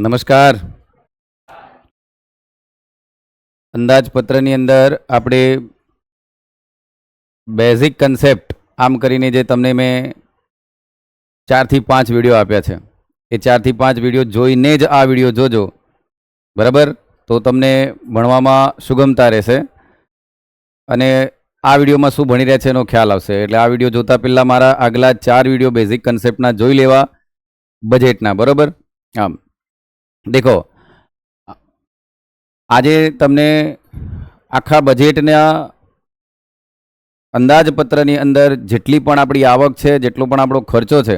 નમસ્કાર. અંદાજપત્રની અંદર આપણે બેઝિક કન્સેપ્ટ આમ કરીને જે તમને મેં 4 થી 5 વિડીયો આપ્યા છે, એ 4 થી 5 વિડીયો જોઈને જ આ વિડીયો જોજો, બરાબર? તો તમને ભણવામાં સુગમતા રહેશે અને આ વિડીયોમાં શું ભણી રહ્યા છે એનો ખ્યાલ આવશે. એટલે આ વિડીયો જોતા પહેલાં મારા આગલા 4 વિડીયો બેઝિક કન્સેપ્ટના જોઈ લેવા, બજેટના, બરાબર? આમ દેખો, આજે તમને આખા બજેટના અંદાજપત્રની અંદર જેટલી પણ આપણી આવક છે, જેટલો પણ આપણો ખર્ચો છે,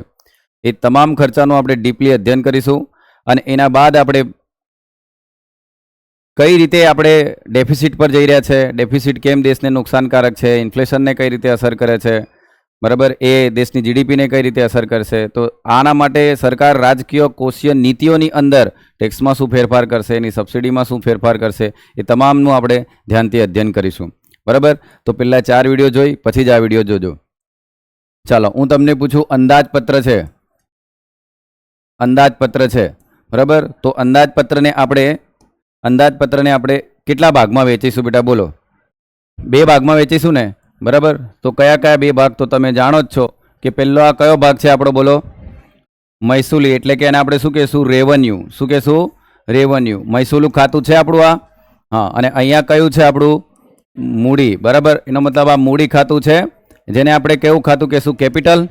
એ તમામ ખર્ચાનું આપણે ડીપલી અધ્યયન કરીશું. અને એના બાદ આપણે કઈ રીતે આપણે ડેફિસિટ પર જઈ રહ્યા છે, ડેફિસિટ કેમ દેશને નુકસાનકારક છે, ઇન્ફ્લેશનને કઈ રીતે અસર કરે છે, બરાબર, એ દેશની જીડીપીને કઈ રીતે અસર કરશે. તો આના માટે સરકાર રાજકીય કોષીય નીતિઓની અંદર ટેક્સમાં શું ફેરફાર કરશે, એની સબસિડીમાં શું ફેરફાર કરશે, એ તમામનું આપણે ધ્યાનથી અધ્યયન કરીશું, બરાબર? તો પહેલાં 4 વિડીયો જોઈ પછી જ આ વિડીયો જોજો. ચાલો, હું તમને પૂછું, અંદાજપત્ર છે, બરાબર? તો અંદાજપત્રને આપણે કેટલા ભાગમાં વેચીશું બેટા? બોલો. 2 ભાગમાં વેચીશું ને, બરાબર? તો કયા કયા 2 ભાગ? તો તમે જાણો જ છો કે પહેલો આ કયો ભાગ છે આપણો? બોલો. મહેસૂલી, એટલે કે એને આપણે શું કહેશું? રેવન્યુ. શું કહેશું? રેવન્યુ. મહેસૂલું ખાતું છે આપણું આ. હા, અને અહીંયા કયું છે આપણું? મૂડી, બરાબર? એનો મતલબ આ મૂડી ખાતું છે, જેને આપણે કેવું ખાતું કહેશું? કેપિટલ,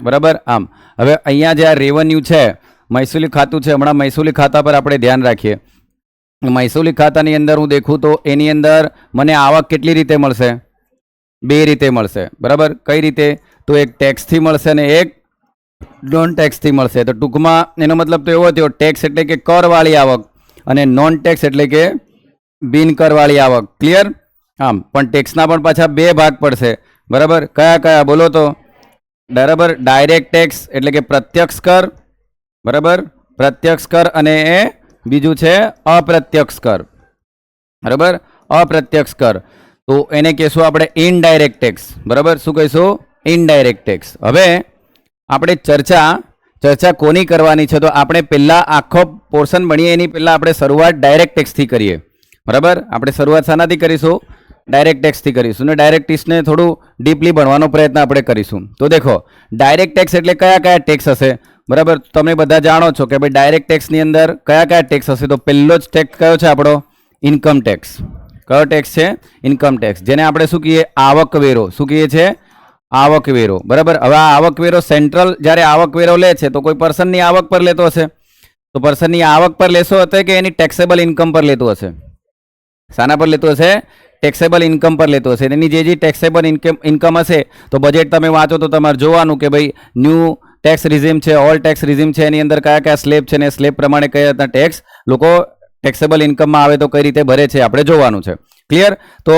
બરાબર? આમ હવે અહીંયા જે આ રેવન્યુ છે, મહેસૂલી ખાતું છે, હમણાં મહેસૂલી ખાતા પર આપણે ધ્યાન રાખીએ. મહેસૂલી ખાતાની અંદર હું દેખું તો એની અંદર મને આવક કેટલી રીતે મળશે? 2 રીતે મળશે, બરાબર? કઈ રીતે? તો એક ટેક્સથી મળશે અને એક નોન ટેક્સથી મળશે. તો ટૂંકમાં એનો મતલબ તો એવો થયો, ટેક્સ એટલે કે કરવાળી આવક અને નોન ટેક્સ એટલે કે બિન કરવાળી આવક. ક્લિયર? આમ પણ ટેક્સના પણ પાછા 2 ભાગ પડશે, બરાબર? કયા કયા? બોલો તો. બરાબર, ડાયરેક્ટ ટેક્સ એટલે કે પ્રત્યક્ષ કર, બરાબર? પ્રત્યક્ષ કર, અને એ બીજું છે અપ્રત્યક્ષ કર, બરાબર? અપ્રત્યક્ષ કર. તો એને કહેશું આપણે ઇનડાયરેક્ટ ટેક્સ, બરાબર? શું કહીશું? Indirect tax. હવે આપણે ચર્ચા કોની કરવાની છે? તો આપણે પહેલાં આખો પોર્શન ભણીએ એની પહેલાં આપણે શરૂઆત ડાયરેક્ટ ટેક્સથી કરીએ, બરાબર? આપણે શરૂઆત શાનાથી કરીશું? ડાયરેક્ટ ટેક્સથી કરીશું. ને ડાયરેક્ટ ટેક્સને થોડું ડીપલી ભણવાનો પ્રયત્ન આપણે કરીશું. તો દેખો, ડાયરેક્ટ ટેક્સ એટલે કયા કયા ટેક્સ હશે, બરાબર? તમે બધા જાણો છો કે ભાઈ ડાયરેક્ટ ટેક્સની અંદર કયા કયા ટેક્સ હશે. તો પહેલો જ ટેક્સ કયો છે આપણો? Income tax. કયો ટેક્સ છે? ઇન્કમ ટેક્સ, જેને આપણે શું કહીએ? આવકવેરો. શું કહીએ છીએ? આવકવેરો, બરાબર? હવે આ આવકવેરો સેન્ટ્રલ જ્યારે આવકવેરો લે છે તો કોઈ પર્સનની આવક પર લેતો હશે. તો પર્સનની આવક પર લેશો હતો કે એની ટેક્સેબલ ઇન્કમ પર લેતો હશે? શાના પર લેતો હશે? ટેક્સેબલ ઇન્કમ પર લેતો હશે. એની જે ટેક્સેબલ ઇન્કમ હશે તો બજેટ તમે વાંચો તો તમારે જોવાનું કે ભાઈ ન્યૂ ટેક્સ રિઝીમ છે, ઓલ ટેક્સ રિઝીમ છે, એની અંદર કયા કયા સ્લેબ છે ને સ્લેબ પ્રમાણે કયા રીતના ટેક્સ લોકો ટેક્સેબલ ઇન્કમમાં આવે તો કઈ રીતે ભરે છે આપણે જોવાનું છે. ક્લિયર? તો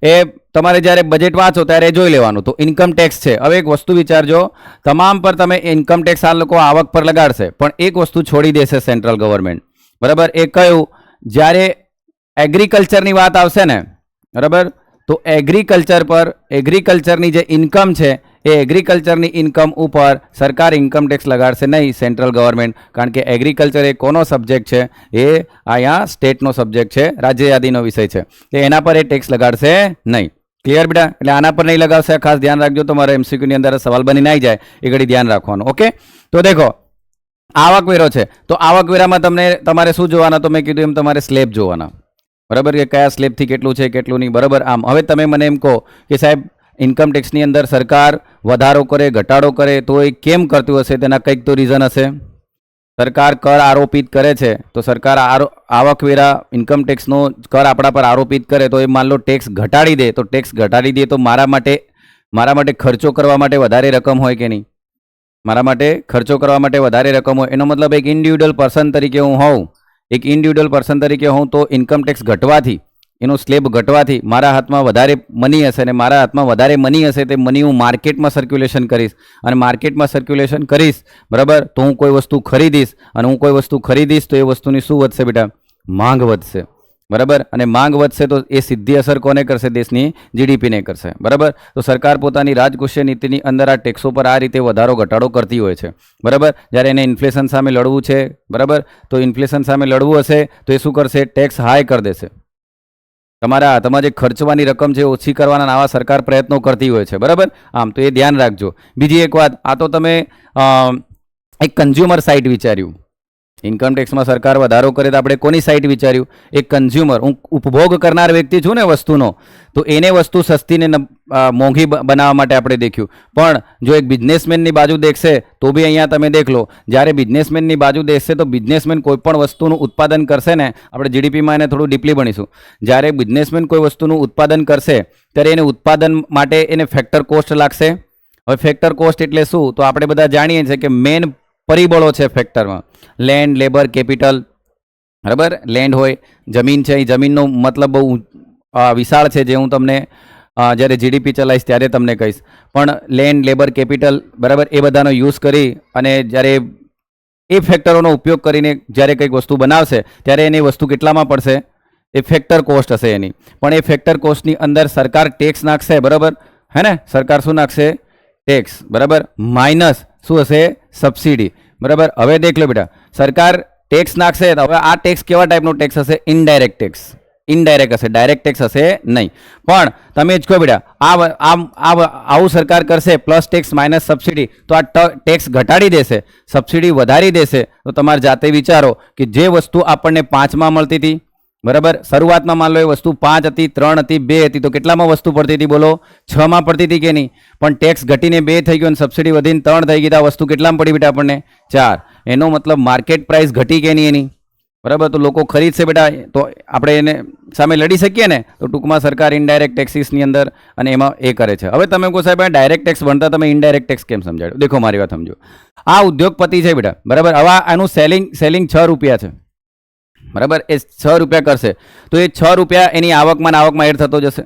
એ તમારે જ્યારે બજેટ વાંચો ત્યારે જોઈ લેવાનું. તો ઇન્કમ ટેક્સ છે. હવે એક વસ્તુ વિચારજો, તમામ પર તમે ઇન્કમ ટેક્સ આ લોકો આવક પર લગાડશે, પણ એક વસ્તુ છોડી દેશે સેન્ટ્રલ ગવર્મેન્ટ, બરાબર? એ કયું? જ્યારે એગ્રીકલ્ચરની વાત આવશે ને, બરાબર, તો એગ્રીકલ્ચરની જે ઇન્કમ છે એ એગ્રીકલ્ચરની ઇન્કમ ઉપર સરકાર ઇન્કમ ટેક્સ લગાડશે નહીં, સેન્ટ્રલ ગવર્મેન્ટ. કારણ કે એગ્રીકલ્ચર એ કોનો સબ્જેક્ટ છે? એ અહીંયા સ્ટેટનો સબ્જેક્ટ છે, રાજ્ય યાદીનો વિષય છે, કે એના પર એ ટેક્સ લગાડશે નહીં. ક્લિયર બેટા? એટલે આના પર નહીં લગાવશે. ખાસ ધ્યાન રાખજો, તમારે એમસીક્યુની અંદર સવાલ બનીને આવી જાય એ ઘડી ધ્યાન રાખવાનું. ઓકે? તો દેખો, આવકવેરો છે, તો આવકવેરામાં તમારે શું જોવાના? તો મેં કીધું એમ તમારે સ્લેબ જોવાના, બરાબર? કે કયા સ્લેબથી કેટલું છે કેટલું નહીં, બરાબર? આમ હવે તમે મને એમ કહો કે સાહેબ ઇન્કમ ટેક્સની અંદર સરકાર વધારો કરે, ઘટાડો કરે, તો એ કેમ કરતું હશે? તેના કંઈક તો રીઝન હશે. સરકાર કર આરોપિત કરે છે, તો સરકાર આવકવેરા ઇન્કમ ટેક્સનો કર આપણા પર આરોપિત કરે, તો એ માન લો ટેક્સ ઘટાડી દે, તો મારા માટે ખર્ચો કરવા માટે વધારે રકમ હોય કે નહીં? મારા માટે ખર્ચો કરવા માટે વધારે રકમ હોય. એનો મતલબ એક ઇન્ડિવિડ્યુઅલ પર્સન તરીકે હું તો ઇન્કમ ટેક્સ ઘટવાથી, એનો સ્લેબ ઘટવાથી મારા હાથમાં વધારે મની હશે, અને મારા હાથમાં વધારે મની હશે તે મની હું માર્કેટમાં સર્ક્યુલેશન કરીશ, અને માર્કેટમાં સર્ક્યુલેશન કરીશ, બરાબર? તો હું કોઈ વસ્તુ ખરીદીશ, અને હું કોઈ વસ્તુ ખરીદીશ તો એ વસ્તુની શું વધશે બેટા? માંગ વધશે. બરાબર, અને માંગ વધશે તો એ સીધી અસર કોને કરશે? દેશની જીડીપીને કરશે. બરાબર, તો સરકાર પોતાની રાજકોષીય નીતિની અંદર આ ટેક્સો પર આ રીતે વધારો ઘટાડો કરતી હોય છે. બરાબર, જ્યારે એને ઇન્ફ્લેશન સામે લડવું છે, બરાબર, તો ઇન્ફ્લેશન સામે લડવું હશે તો એ શું કરશે? ટેક્સ હાઈ કરી દેશે. તમારા જે ખર્ચવાની રકમ છે ઓછી કરવાના આવા સરકાર પ્રયત્નો કરતી હોય છે. બરાબર, આમ તો એ ધ્યાન રાખજો. બીજી એક વાત, આ તો તમે એક કન્ઝ્યુમર સાઇટ વિચાર્યું. ઇન્કમટેક્સમાં સરકાર વધારો કરે તો આપણે કોની સાઇટ વિચાર્યું? એક કન્ઝ્યુમર, હું ઉપભોગ કરનાર વ્યક્તિ છું ને વસ્તુનો, તો એને વસ્તુ સસ્તી ને મોંઘી બનાવવા માટે આપણે દેખ્યું. પણ જો એક બિઝનેસમેનની બાજુ દેખશે તો બી અહીંયા તમે દેખ લો, જ્યારે બિઝનેસમેનની બાજુ દેખશે તો બિઝનેસમેન કોઈ પણ વસ્તુનું ઉત્પાદન કરશે ને, આપણે જીડીપીમાં એને થોડું ડીપલી ભણીશું, જ્યારે બિઝનેસમેન કોઈ વસ્તુનું ઉત્પાદન કરશે ત્યારે એને ઉત્પાદન માટે એને ફેક્ટર કોસ્ટ લાગશે. હવે ફેક્ટર કોસ્ટ એટલે શું? તો આપણે બધા જાણીએ છીએ કે મેન પરિબળો છે ફેક્ટરમાં: લેન્ડ, લેબર, કેપિટલ. બરાબર, લેન્ડ હોય, જમીન છે, એ જમીનનો મતલબ બહુ વિશાળ છે, જે હું તમને જ્યારે જીડીપી ચલાવીશ ત્યારે તમને કહીશ. પણ લેન્ડ, લેબર, કેપિટલ, બરાબર, એ બધાનો યુઝ કરી અને જ્યારે એ ફેક્ટરોનો ઉપયોગ કરીને જ્યારે કંઈક વસ્તુ બનાવશે ત્યારે એની વસ્તુ કેટલામાં પડશે? એ ફેક્ટર કોસ્ટ હશે એની. પણ એ ફેક્ટર કોસ્ટની અંદર સરકાર ટેક્સ નાખશે. બરાબર, હે ને? સરકાર શું નાખશે? ટેક્સ. બરાબર, માઇનસ શું હશે? સબસિડી. બરાબર, હવે દેખ લો બેટા, સરકાર ટેક્સ નાખશે તો હવે આ ટેક્સ કેવા ટાઈપનો ટેક્સ હશે? Indirect tax. ઇનડાયરેક્ટ હશે, ડાયરેક્ટ ટેક્સ હશે નહીં. પણ તમે જ કહો બેટા, આવું સરકાર કરશે, પ્લસ ટેક્સ માઇનસ સબસિડી, તો આ ટેક્સ ઘટાડી દેશે, સબસિડી વધારી દેશે. તો તમારે જાતે વિચારો કે જે વસ્તુ આપણને 5માં મળતી હતી, બરાબર, શરૂઆતમાં માન લો એ વસ્તુ 5 હતી, 3 હતી, 2 હતી, તો કેટલામાં વસ્તુ પડતી હતી? બોલો, 6માં પડતી હતી કે નહીં? પણ ટેક્સ ઘટીને 2 થઈ ગયો અને સબસિડી વધીને 3 થઈ ગઈ, તો આ વસ્તુ કેટલામાં પડી બેટા આપણને? 4. એનો મતલબ માર્કેટ પ્રાઇસ ઘટી કે નહીં એની? બરાબર, તો લોકો ખરીદશે બેટા, તો આપણે એને સામે લડી શકીએ ને. તો ટૂંકમાં સરકાર ઇનડાયરેક્ટ ટેક્સીસની અંદર અને એમાં એ કરે છે. હવે તમે કહો સાહેબ ડાયરેક્ટ ટેક્સ ભણતા તમે ઇનડાયરેક્ટ ટેક્સ કેમ સમજાડ્યો? દેખો મારી વાત સમજો. આ ઉદ્યોગપતિ છે બેટા, બરાબર, હવે આનું સેલિંગ 6 રૂપિયા છે. બરાબર, એ 6 રૂપિયા કરશે તો એ 6 રૂપિયા એની આવકમાં એડ થતો જશે.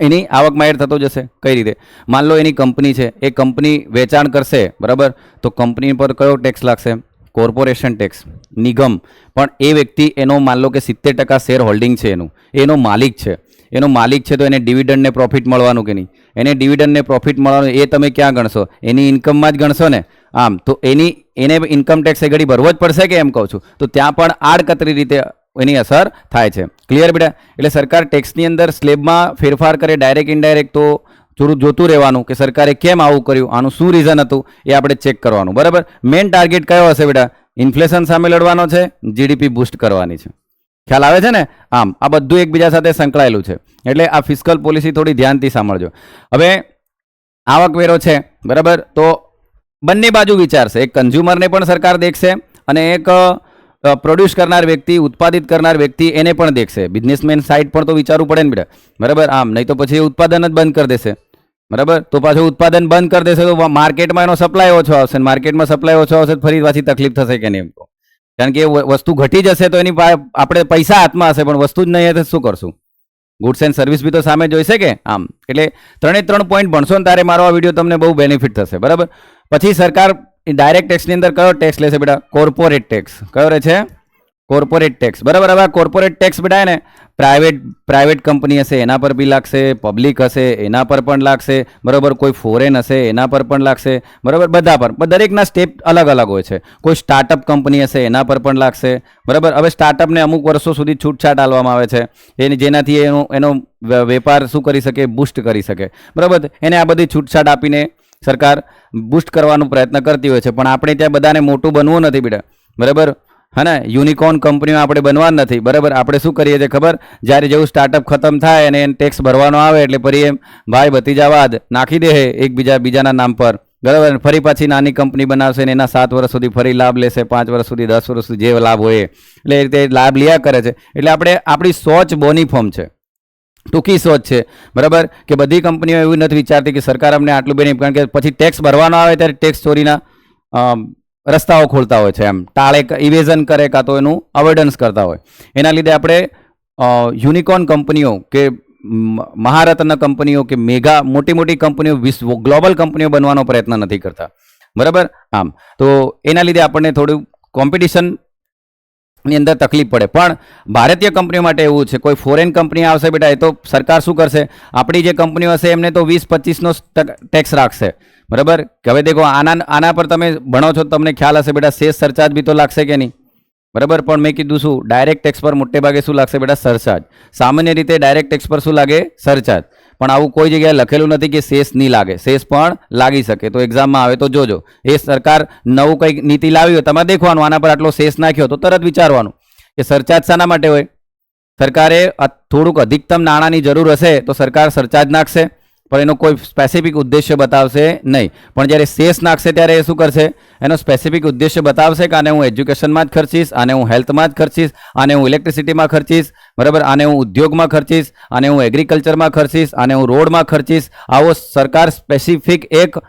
એની આવકમાં એડ થતો જશે. કઈ રીતે? માન લો એની કંપની છે, એ કંપની વેચાણ કરશે, બરાબર, તો કંપની પર કયો ટેક્સ લાગશે? Corporation tax. નિગમ. પણ એ વ્યક્તિ એનો માન લો કે 70% શેર હોલ્ડિંગ છે, એનો માલિક છે. એનો માલિક છે તો એને ડિવિડન્ડ ને પ્રોફિટ મળવાનું કે નહીં? એને ડિવિડન્ડ ને પ્રોફિટ મળવાનું એ તમે ક્યાં ગણશો? એની ઇન્કમમાં જ ગણશો ને. આમ તો એને ઇન્કમ ટેક્સ એ ઘડી ભરવો જ પડશે કે એમ કહું છું. તો ત્યાં પણ આડકતરી રીતે એની અસર થાય છે. ક્લિયર બેટા? એટલે સરકાર ટેક્સની અંદર સ્લેબમાં ફેરફાર કરે, ડાયરેક્ટ ઇનડાયરેક્ટ, તો થોડું જોતું રહેવાનું કે સરકારે કેમ આવું કર્યું, આનું શું રીઝન હતું એ આપણે ચેક કરવાનું. બરાબર, મેઇન ટાર્ગેટ કયો હશે બેટા? ઇન્ફ્લેશન સામે લડવાનો છે, જીડીપી બૂસ્ટ કરવાની છે. ખ્યાલ આવે છે ને? આમ આ બધું એકબીજા સાથે સંકળાયેલું છે. એટલે આ ફિસ્કલ પોલિસી થોડી ધ્યાનથી સાંભળજો. હવે આવકવેરો છે, બરાબર, તો બંને બાજુ વિચારશે. એક કન્ઝ્યુમરને પણ સરકાર દેખશે અને એક પ્રોડ્યુસ કરનાર વ્યક્તિ, ઉત્પાદિત કરનાર વ્યક્તિ, એને પણ દેખશે. બિઝનેસમેન સાઇડ પણ તો વિચારવું પડે ને બેટા. બરાબર, આમ નહીં તો પછી ઉત્પાદન જ બંધ કરી દેશે. બરાબર, તો પાછું ઉત્પાદન બંધ કરી દેશે તો માર્કેટમાં એનો સપ્લાય ઓછો આવશે. માર્કેટમાં સપ્લાય ઓછો આવશે તો ફરી પાછી તકલીફ થશે કે નહીં? કારણ કે એ વસ્તુ ઘટી જશે તો એની આપણે પૈસા હાથમાં હશે પણ વસ્તુ જ નહીં હશે, શું કરશું? ગુડ્સ એન્ડ સર્વિસ બી તો સામે જોઈશે કે. આમ એટલે 3 પોઈન્ટ ભણશો ને તારે મારો આ વિડીયો તમને બહુ બેનિફિટ થશે. બરાબર, પછી સરકાર ડાયરેક્ટ ટેક્સની અંદર કયો ટેક્સ લેશે બેટા? Corporate tax. કયો રહે છે? Corporate tax. બરાબર, હવે આ કોર્પોરેટ ટેક્સ બેટા ને પ્રાઇવેટ કંપની હશે એના પર બી લાગશે, પબ્લિક હશે એના પર પણ લાગશે, બરાબર, કોઈ ફોરેન હશે એના પર પણ લાગશે, બરાબર, બધા પર. દરેકના સ્ટેપ અલગ અલગ હોય છે. કોઈ સ્ટાર્ટઅપ કંપની હશે એના પર પણ લાગશે. બરાબર, હવે સ્ટાર્ટઅપને અમુક વર્ષો સુધી છૂટછાટ આપવામાં આવે છે, જેનાથી એનો વેપાર શું કરી શકે? બૂસ્ટ કરી શકે. બરાબર, એને આ બધી છૂટછાટ આપીને સરકાર બૂસ્ટ કરવાનો પ્રયત્ન કરતી હોય છે. પણ આપણે ત્યાં બધાને મોટું બનવું નથી બેટા. બરાબર, હા ને? યુનિકોર્ન કંપનીઓ આપણે બનવા નથી. બરાબર, આપણે શું કરીએ છીએ ખબર? જ્યારે જેવું સ્ટાર્ટઅપ ખતમ થાય અને એને ટેક્સ ભરવાનો આવે એટલે ફરી એમ ભાઈ ભતીજાવાદ નાખી દે બીજાના નામ પર. બરાબર, ફરી પાછી નાની કંપની બનાવશે ને એના 7 વર્ષ સુધી ફરી લાભ લેશે, 5 વર્ષ સુધી, 10 વર્ષ સુધી જે લાભ હોય એટલે એ રીતે લાભ લ્યા કરે છે. એટલે આપણી સોચ બોનીફોર્મ છે, ટૂંકી સોચ છે. બરાબર, કે બધી કંપનીઓ એવું નથી વિચારતી કે સરકાર અમને આટલું બેનિફિટ, કારણ કે પછી ટેક્સ ભરવાનો આવે ત્યારે ટેક્સ ચોરીના રસ્તાઓ ખોલતા હોય છે, એમ ઇવેઝન કરે કાં તો એનું અવોઇડન્સ કરતા હોય. એના લીધે આપણે યુનિકોર્ન કંપનીઓ કે મહારત્ન કંપનીઓ કે મોટી કંપનીઓ, ગ્લોબલ કંપનીઓ બનવાનો પ્રયત્ન નથી કરતા. બરાબર, આમ તો એના લીધે આપણને થોડું કોમ્પિટિશન ની અંદર તકલીફ પડે. પણ ભારતીય કંપનીઓ માટે એવું છે, કોઈ ફોરેન કંપની આવશે બેટા, એ તો સરકાર શું કરશે, આપણી જે કંપનીઓ હશે એમને તો 20-25નો ટેક્સ રાખશે. બરાબર, કે હવે દેખો આના પર તમે ભણો છો, તમને ખ્યાલ હશે બેટા, સેસ સરચાર્જ બી તો લાગશે કે નહીં? બરાબર, પણ મેં કીધું શું, ડાયરેક્ટ ટેક્સ પર મોટે ભાગે શું લાગશે બેટા? સરચાર્જ. સામાન્ય રીતે ડાયરેક્ટ ટેક્સ પર શું લાગે? સરચાર્જ. પણ આવું કોઈ જગ્યાએ લખેલું નથી કે સેસ નહીં લાગે. સેસ પણ લાગી શકે. તો એક્ઝામમાં આવે તો જોજો. એ સરકાર નવું કંઈક નીતિ લાવી હોય, તમારે દેખવાનું આના પર આટલો સેસ નાખ્યો તો તરત વિચારવાનું કે સરચાર્જ શાના માટે હોય. સરકારે થોડુંક અધિકતમ નાણાંની જરૂર હશે તો સરકાર સરચાર્જ નાખશે, પણ એનો કોઈ સ્પેસિફિક ઉદ્દેશ્ય બતાવશે નહીં. પણ જ્યારે સેસ નાખશે ત્યારે એ શું કરશે? એનો સ્પેસિફિક ઉદ્દેશ્ય બતાવશે કે આને હું એજ્યુકેશનમાં જ ખર્ચીશ, આને હું હેલ્થમાં જ ખર્ચીશ, આને હું ઇલેક્ટ્રિસિટીમાં ખર્ચીશ, બરાબર, આને હું ઉદ્યોગમાં ખર્ચીશ, આને હું એગ્રીકલ્ચરમાં ખર્ચીશ, આને હું રોડમાં ખર્ચીશ. આવો સરકાર સ્પેસિફિક એક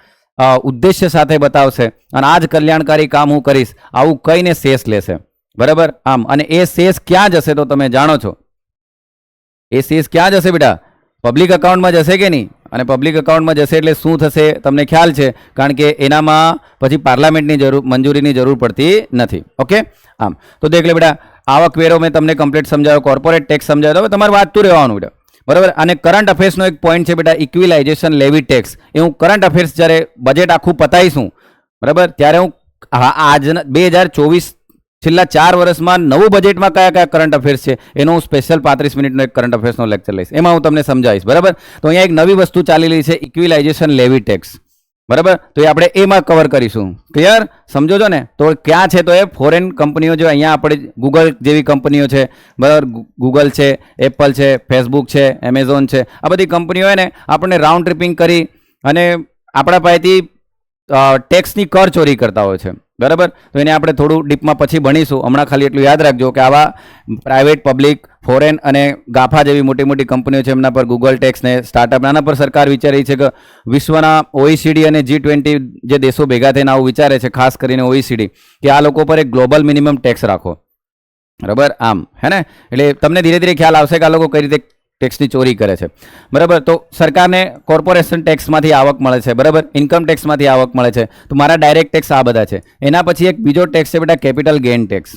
ઉદ્દેશ્ય સાથે બતાવશે અને આ જ કલ્યાણકારી કામ હું કરીશ, આવું કહીને સેસ લેશે. બરાબર, આમ. અને એ સેસ ક્યાં જશે તો તમે જાણો છો. એ સેસ ક્યાં જશે બેટા? પબ્લિક અકાઉન્ટમાં જશે કે નહીં? અને પબ્લિક અકાઉન્ટમાં જશે એટલે શું થશે તમને ખ્યાલ છે, કારણ કે એનામાં પછી પાર્લામેન્ટની મંજૂરીની જરૂર પડતી નથી. ઓકે, આમ. તો દેખ લે બેટા, આવકવેરો મેં તમને કમ્પ્લીટ સમજાવ્યો, કોર્પોરેટ ટેક્સ સમજાવ્યો. હવે તમારે વાંચતું રહેવાનું બેટા, બરાબર. અને કરંટ અફેર્સનો એક પોઈન્ટ છે બેટા, ઇક્વિલાઇઝેશન લેવી ટેક્સ. એ હું કરંટ અફેર્સ જ્યારે બજેટ આખું પતાવીશું, બરાબર, ત્યારે હું આજના 2024 છેલ્લા 4 વર્ષમાં નવું બજેટમાં કયા કયા કરંટ અફેર્સ છે એનો હું સ્પેશિયલ 35 મિનિટનો એક કરંટ અફેર્સનો લેક્ચર લઈશ. એમાં હું તમને સમજાવીશ. બરાબર, તો અહીંયા એક નવી વસ્તુ ચાલી રહી છે, ઇક્વિલાઇઝેશન લેવી ટેક્સ. બરાબર, તો એ આપણે એમાં કવર કરીશું. ક્લિયર? સમજો છો ને? તો ક્યાં છે? તો એ ફોરેન કંપનીઓ જો અહીંયા આપણે ગૂગલ જેવી કંપનીઓ છે, બરાબર, ગૂગલ છે, એપલ છે, ફેસબુક છે, એમેઝોન છે, આ બધી કંપનીઓ હોય ને આપણને રાઉન્ડ ટ્રિપિંગ કરી અને આપણા પાસેથી ટેક્સની કર ચોરી કરતા હોય છે. બરાબર, તો એને આપણે થોડું ડીપમાં પછી ભણીશું. હમણાં ખાલી એટલું યાદ રાખજો કે આવા પ્રાઇવેટ, પબ્લિક, ફોરેન અને ગાફા જેવી મોટી મોટી કંપનીઓ છે, એમના પર ગૂગલ ટેક્સ ને સ્ટાર્ટઅપ, આના પર સરકાર વિચારી છે કે વિશ્વના OECD અને G20 જે દેશો ભેગા થઈને આવું વિચારે છે, ખાસ કરીને OECD, કે આ લોકો પર એક ગ્લોબલ મિનિમમ ટેક્સ રાખો. બરાબર, આમ. હે ને? એટલે તમને ધીરે ધીરે ખ્યાલ આવશે કે આ લોકો કઈ રીતે ટેક્સની ચોરી કરે છે. બરાબર, તો સરકારને કોર્પોરેશન ટેક્સમાંથી આવક મળે છે, બરાબર, ઇન્કમ ટેક્સમાંથી આવક મળે છે. તો મારા ડાયરેક્ટ ટેક્સ આ બધા છે. એના પછી એક બીજો ટેક્સ છે બેટા, capital gain tax.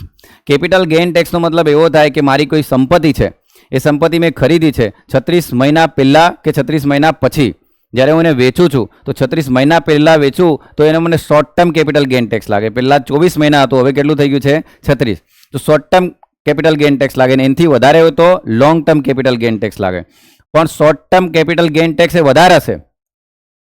Capital gain ટેક્સનો મતલબ એવો થાય કે મારી કોઈ સંપત્તિ છે, એ સંપત્તિ મેં ખરીદી છે 36 મહિના પહેલાં કે 36 મહિના પછી, જ્યારે હું એને વેચું છું તો 36 મહિના પહેલાં વેચું તો એને મને short term capital gain tax લાગે. પહેલાં 24 મહિના હતું, હવે કેટલું થઈ ગયું છે? 36. તો short term capital gain tax લાગે. ને એનાથી વધારે હોય તો long term capital gain tax લાગે. પણ short term capital gain tax એ વધારે હશે.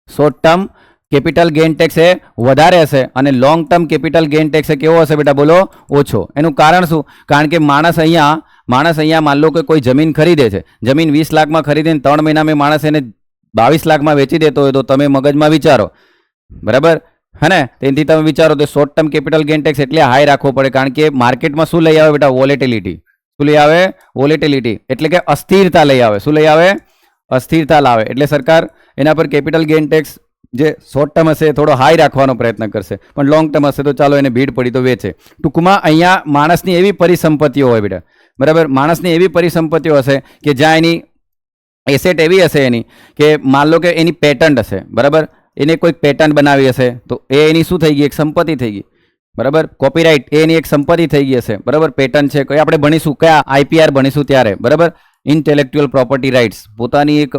Short term capital gain tax એ વધારે હશે અને long term capital gain tax એ કેવો હશે બેટા? બોલો, ઓછો. એનું કારણ શું? કારણ કે માણસ અહીંયા માન લો કે કોઈ જમીન ખરીદે છે, જમીન 20 લાખમાં ખરીદીને 3 મહિનામાં માણસ એને 22 લાખમાં વેચી દેતો હોય તો તમે મગજમાં વિચારો. બરાબર, હે ને? તેનાથી તમે વિચારો તો short term capital gain tax એટલે હાઈ રાખવો પડે, કારણ કે માર્કેટમાં શું લઈ આવે બેટા? વોલેટિલિટી. શું લઈ આવે? વોલેટિલિટી. એટલે કે અસ્થિરતા લઈ આવે. શું લઈ આવે? અસ્થિરતા લાવે. એટલે સરકાર એના પર કેપિટલ ગેઇન ટેક્સ જે શોર્ટ ટર્મ હશે થોડો હાઈ રાખવાનો પ્રયત્ન કરશે, પણ લોંગ ટર્મ હશે તો ચાલો એને ભીડ પડી તો વેચે. ટૂંકમાં અહીંયા માણસની એવી પરિસંપત્તિઓ હોય બેટા, બરાબર, માણસની એવી પરિસંપત્તિઓ હશે કે જ્યાં એની એસેટ એવી હશે એની કે માન લો કે એની પેટન્ટ હશે, બરાબર, એને કોઈક પેટન્ટ બનાવી હશે તો એ એની શું થઈ ગઈ? એક સંપત્તિ થઈ ગઈ. બરાબર, કોપીરાઇટ એ એની એક સંપત્તિ થઈ ગઈ હશે. બરાબર, પેટન્ટ છે, કોઈ આપણે ભણીશું કયા IPR ભણીશું ત્યારે. બરાબર, ઇન્ટેલેક્ચ્યુઅલ પ્રોપર્ટી રાઇટ્સ. પોતાની એક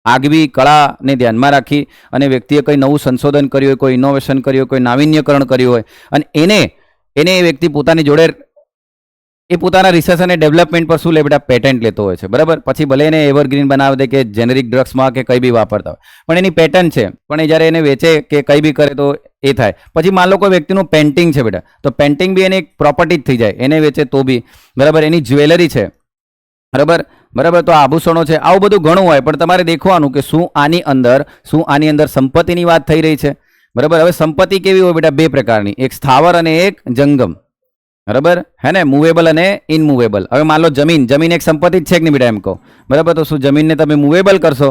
આગવી કળાને ધ્યાનમાં રાખી અને વ્યક્તિએ કંઈ નવું સંશોધન કર્યું હોય, કોઈ ઇનોવેશન કર્યું હોય, કોઈ નાવીન્યકરણ કર્યું હોય અને એને એ વ્યક્તિ પોતાની જોડે એ પોતાના રિસર્ચ અને ડેવલપમેન્ટ પર શું લે બેટા? પેટન્ટ લેતો હોય છે. બરાબર, પછી ભલે એને એવરગ્રીન બનાવી દે કે જેનેરિક ડ્રગ્સમાં કે કંઈ બી વાપરતા હોય, પણ એની પેટન્ટ છે. પણ એ જ્યારે એને વેચે કે કંઈ બી કરે તો એ થાય. પછી માન લો કોઈ વ્યક્તિનું પેઇન્ટિંગ છે બેટા, તો પેઇન્ટિંગ બી એની એક પ્રોપર્ટી જ થઈ જાય, એને વેચે તો બી. બરાબર, એની જ્વેલરી છે, બરાબર, તો આભૂષણો છે, આવું બધું ઘણું હોય. પણ તમારે દેખવાનું કે શું આની અંદર સંપત્તિની વાત થઈ રહી છે. બરાબર, હવે સંપત્તિ કેવી હોય બેટા? 2 પ્રકારની, એક સ્થાવર અને એક જંગમ. બરાબર, હે ને? મૂવેબલ અને ઇનમૂવેબલ. હવે માન લો જમીન એક સંપત્તિ જ છે કે નહીં બેટા? એમ કહો. બરાબર, તો શું જમીનને તમે મૂવેબલ કરશો?